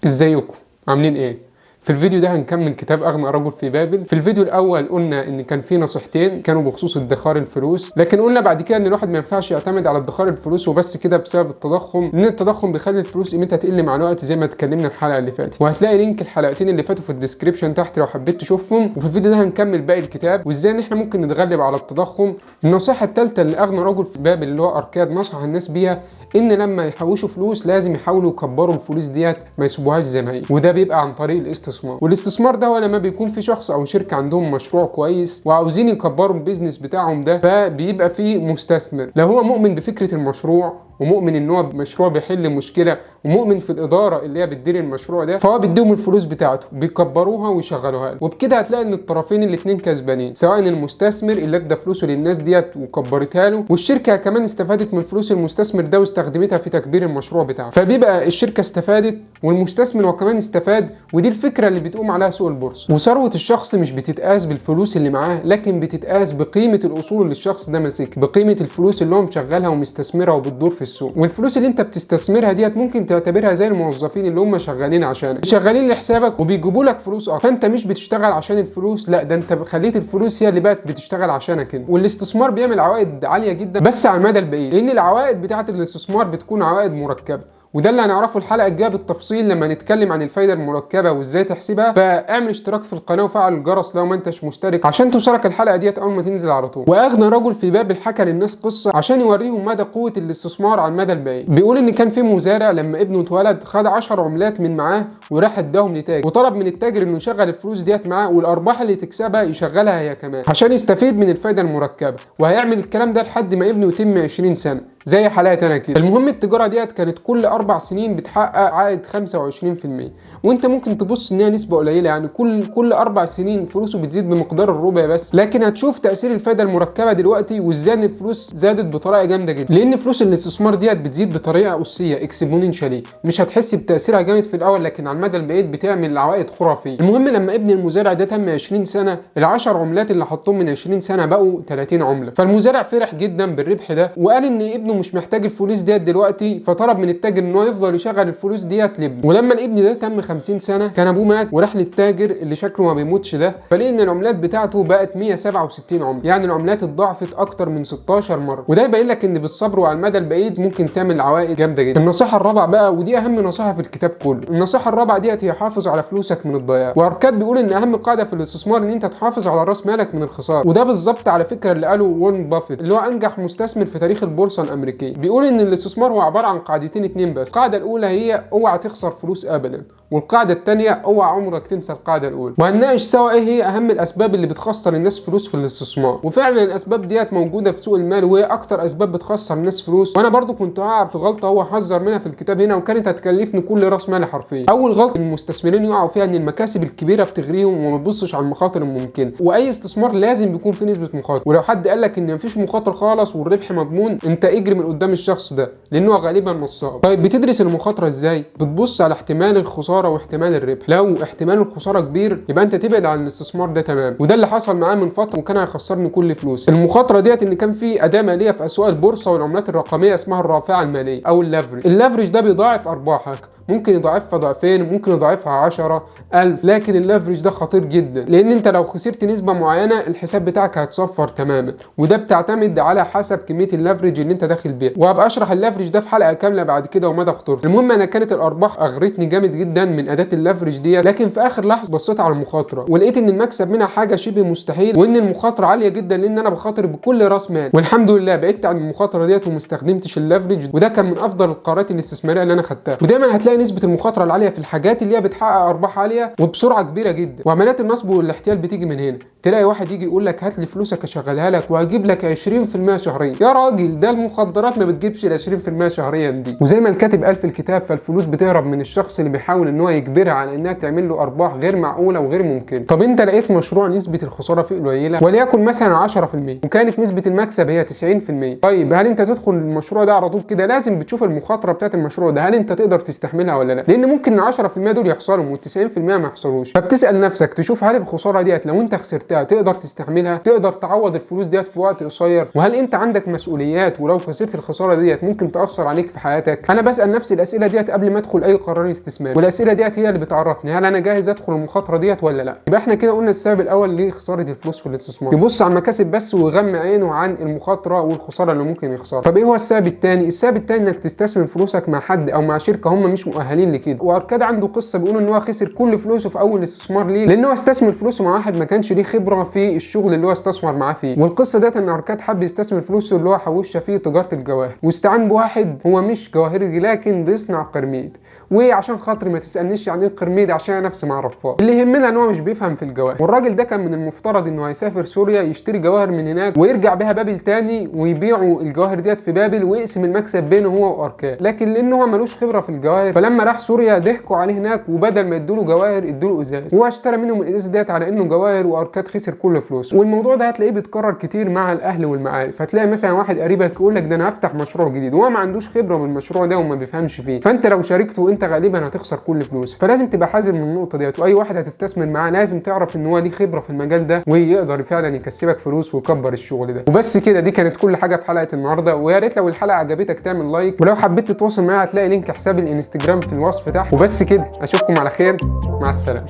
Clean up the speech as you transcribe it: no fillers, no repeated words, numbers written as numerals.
ازيكم عاملين ايه؟ في الفيديو ده هنكمل كتاب اغنى رجل في بابل. في الفيديو الاول قلنا ان كان في نصيحتين كانوا بخصوص ادخار الفلوس، لكن قلنا بعد كده ان الواحد ما ينفعش يعتمد على ادخار الفلوس وبس كده بسبب التضخم، لان التضخم بيخلي الفلوس قيمتها تقل مع الوقت زي ما اتكلمنا الحلقه اللي فاتت، وهتلاقي لينك الحلقتين اللي فاتوا في الديسكريبشن تحت لو حبيت تشوفهم. وفي الفيديو ده هنكمل باقي الكتاب وازاي ان احنا ممكن نتغلب على التضخم. النصيحه الثالثه اللي اغنى رجل في بابل اللي هو اركاد نصح الناس بيها ان لما يحوشوا فلوس لازم يحاولوا يكبروا الفلوس ديت، ما يسيبوهاش زي ما هي، وده بيبقى عن طريق الاستثمار. والاستثمار ده هو لما بيكون في شخص او شركه عندهم مشروع كويس وعاوزين يكبروا البيزنس بتاعهم ده، فبيبقى فيه مستثمر لو هو مؤمن بفكره المشروع ومؤمن ان هو مشروع بيحل مشكله ومؤمن في الاداره اللي هي بتدير المشروع ده، فهو بيديهم الفلوس بتاعته بيكبروها ويشغلوها له، وبكده هتلاقي ان الطرفين الاثنين كسبانين، سواء المستثمر اللي ادى فلوسه للناس ديت وكبرتها له، والشركه كمان استفادت من فلوس المستثمر ده واستخدمتها في تكبير المشروع بتاعه، فبيبقى الشركه استفادت والمستثمر وكمان استفاد. ودي الفكره اللي بتقوم عليها سوق البورصه. وثروه الشخص مش بتتقاس بالفلوس اللي معاه، لكن بتتقاس بقيمه الاصول اللي الشخص ده ماسكها، بقيمه الفلوس اللي هو مشغلها ومستثمرها وبتدور في السوق. والفلوس اللي انت بتستثمرها ديت ممكن تعتبرها زي الموظفين اللي هم شغالين عشانك، شغالين لحسابك وبيجيبوا لك فلوس اكتر، فانت مش بتشتغل عشان الفلوس، لا ده انت خليت الفلوس هي اللي بقت بتشتغل عشانك انت. والاستثمار بيعمل عوائد عاليه جدا بس على المدى البعيد، لان العوائد بتاعه الاستثمار بتكون عوائد مركبه، وده اللي هنعرفه الحلقه الجايه بالتفصيل لما نتكلم عن الفايده المركبه وازاي تحسبها. فاعمل اشتراك في القناه وفعل الجرس لو ما انتش مشترك عشان توصلك الحلقه ديت اول ما تنزل على طول. واغنى رجل في بابل حكى للناس قصه عشان يوريهم مدى قوه الاستثمار على المدى البعيد. بيقول ان كان في مزارع لما ابنه اتولد خد 10 عملات من معاه وراح اداهم لتاجر، وطلب من التاجر انه يشغل الفلوس ديت معاه والارباح اللي تكسبها يشغلها هي كمان عشان يستفيد من الفايده المركبه، وهيعمل الكلام ده لحد ما ابنه يتم 20 سنه زي حالاتي انا كده. المهم التجاره ديت كانت كل 4 سنين بتحقق عائد 25%، وانت ممكن تبص ان هي نسبه قليله، يعني كل 4 سنين فلوسه بتزيد بمقدار الربع بس، لكن هتشوف تاثير الفايده المركبه دلوقتي وازاي ان الفلوس زادت بطريقه جامده جدا، لان فلوس الاستثمار ديت بتزيد بطريقه اسيه اكسبوننشالي، مش هتحس بتاثيرها جامد في الاول لكن على المدى البعيد بتعمل عوائد خرافيه. المهم لما ابن المزارع ده تم 20 سنه، ال10 عملات اللي حطهم من 20 سنه بقوا 30 عمله، فالمزارع فرح جدا بالربح ده وقال ان ابنه مش محتاج الفلوس ديت دلوقتي، فطلب من التاجر ان هو يفضل يشغل الفلوس ديت لابنه. ولما الابن ده تم 50 سنه كان ابوه مات وراح للتاجر اللي شكله ما بيموتش ده، فلقى ان العملات بتاعته بقت 167 عمله، يعني العملات اتضاعفت اكتر من 16 مره، وده يبين لك ان بالصبر وعلى المدى البعيد ممكن تعمل عوائد جامده جدا. النصيحه الرابعه بقى ودي اهم نصيحه في الكتاب كله، النصيحه الرابعه ديت هي حافظ على فلوسك من الضياع. واركاد بيقول ان اهم قاعده في الاستثمار ان انت تحافظ على راس مالك من الخساره، وده بالظبط على فكره اللي قاله وارن بافيت اللي هو انجح مستثمر في تاريخ البورصه الامريكيه. بيقول ان الاستثمار هو عباره عن قاعدتين اتنين بس، القاعده الاولى هي اوعى تخسر فلوس ابدا، والقاعده الثانيه اوعى عمرك تنسى القاعده الاولى. وهنناقش سوا ايه هي اهم الاسباب اللي بتخسر الناس فلوس في الاستثمار، وفعلا الاسباب ديت موجوده في سوق المال وهي اكتر اسباب بتخسر الناس فلوس. وانا برضو كنت هقع في غلطه هو حذر منها في الكتاب هنا وكانت هتكلفني كل راس مالي حرفيا. اول غلطه المستثمرين يقعوا فيها ان المكاسب الكبيره بتغريهم وما بيبصش على المخاطر الممكنه، واي استثمار لازم بيكون فيه نسبه مخاطره، ولو حد قال لك ان مفيش مخاطر خالص والربح مضمون انت اجري من قدام الشخص ده لانه غالبا نصاب. طيب بتدرس المخاطره ازاي؟ بتبص على احتمال الخساره واحتمال الربح، لو احتمال الخساره كبير يبقى انت تبعد عن الاستثمار ده تمام، وده اللي حصل معاه من فتره وكان هيخسرني كل فلوس. المخاطره ديت ان كان في اداه ماليه في اسواق البورصه والعملات الرقميه اسمها الرافعه الماليه او الليفرج ده بيضاعف ارباحك، ممكن يضاعفها ضعفين، ممكن يضاعفها 10,000، لكن الليفرج ده خطير جدا لان انت لو خسرت نسبه معينه الحساب بتاعك هيتصفر تماما، وده بتعتمد على حسب كميه الليفرج اللي انت داخل بيها، وهبقى اشرح الليفرج ده في حلقه كامله بعد كده ومدى خطورته. المهم انا كانت الارباح اغرتني جامد جدا من اداه الليفرج دي، لكن في اخر لحظه بصيت على المخاطره ولقيت ان المكسب منها حاجه شبه مستحيل وان المخاطره عاليه جدا لان انا بخاطر بكل راس مال، والحمد لله بعدت عن المخاطره ديت وما استخدمتش الليفرج، وده كان من افضل القرارات الاستثماريه اللي انا خدتها. ودايما هتلاقي نسبه المخاطره العاليه في الحاجات اللي هي بتحقق ارباح عاليه وبسرعه كبيره جدا، وعمليات النصب والاحتيال بتيجي من هنا. تلاقي واحد يجي يقول لك هات لي فلوسك اشغلها لك وهجيب لك 20% شهريا، يا راجل ده المخدرات ما بتجيبش ال 20% شهريا دي. وزي ما الكاتب قال في الكتاب فالفلوس بتهرب من الشخص اللي بيحاول ان هو يجبرها على انها تعمل له ارباح غير معقوله وغير ممكنه. طب انت لقيت مشروع نسبه الخساره فيه قليله وليكن مثلا 10% وكانت نسبه المكسب هي 90%، طيب هل انت تدخل المشروع ده على طول كده؟ لازم بتشوف المخاطره بتاعت المشروع ده هل انت تقدر تستحملها ولا لا، لان ممكن ال 10% دول يحصلوا وال90% ما يحصلوش، فبتسال نفسك تشوف هل الخساره ديت لو انت خسرتها انت تقدر تستحملها، تقدر تعوض الفلوس ديت في وقت قصير؟ وهل انت عندك مسؤوليات ولو خسرت الخساره ديت ممكن تاثر عليك في حياتك؟ انا بسال نفسي الاسئله ديت قبل ما ادخل اي قرار استثماري، والاسئله ديت هي اللي بتعرفني هل انا جاهز ادخل المخاطره ديت ولا لا. يبقى احنا كده قلنا السبب الاول لخساره الفلوس في الاستثمار، يبص على المكاسب بس ويغمى عينه عن المخاطره والخساره اللي ممكن يخسرها. طب ايه هو السبب الثاني؟ السبب الثاني انك تستثمر فلوسك مع حد او مع شركه هم مش مؤهلين لكده. واركاد عنده قصه بيقول ان هو خسر كل فلوسه في اول استثمار ليه، لان هو استثمر فلوسه مع واحد ما كانش ليه خبره في الشغل اللي هو استثمر معاه فيه. والقصه ديت ان اركاد حب يستثمر فلوسه اللي هو حوشها في تجاره الجواهر، واستعان بواحد هو مش جواهرجي لكن بيصنع قرميد. وعشان خاطر ما تسالنيش يعني ايه القرميد عشان انا نفسي ما اعرفهاش، اللي يهمنا ان هو مش بيفهم في الجواهر. والراجل ده كان من المفترض انه هيسافر سوريا يشتري جواهر من هناك ويرجع بها بابل تاني ويبيعوا الجواهر ديت في بابل ويقسم المكسب بينه هو واركاد، لكن لانه هو ملوش خبره في الجواهر فلما راح سوريا ضحكوا عليه هناك، وبدل ما يدوا له جواهر ادوا له ازاز، وهو اشترى منهم الازاز ديت على انه جواهر، واركاد خسر كل فلوسه. والموضوع ده هتلاقيه بيتكرر كتير مع الاهل والمعارف. هتلاقي مثلا واحد قريبك يقول لك ده انا هفتح مشروع جديد وهو ما عندوش خبره بالمشروع ده وما بيفهمش فيه، فانت لو شاركته انت غالبا هتخسر كل فلوسك. فلازم تبقى حذر من النقطه ديت، واي واحد هتستثمر معاه لازم تعرف ان هو ليه خبره في المجال ده ويقدر فعلا يكسبك فلوس ويكبر الشغل ده. وبس كده، دي كانت كل حاجه في حلقه النهارده، ويا ريت لو الحلقه عجبتك تعمل لايك، ولو حبيت تتواصل معايا هتلاقي لينك حساب الانستجرام في الوصف تحت. وبس كده، اشوفكم على خير، مع السلامه.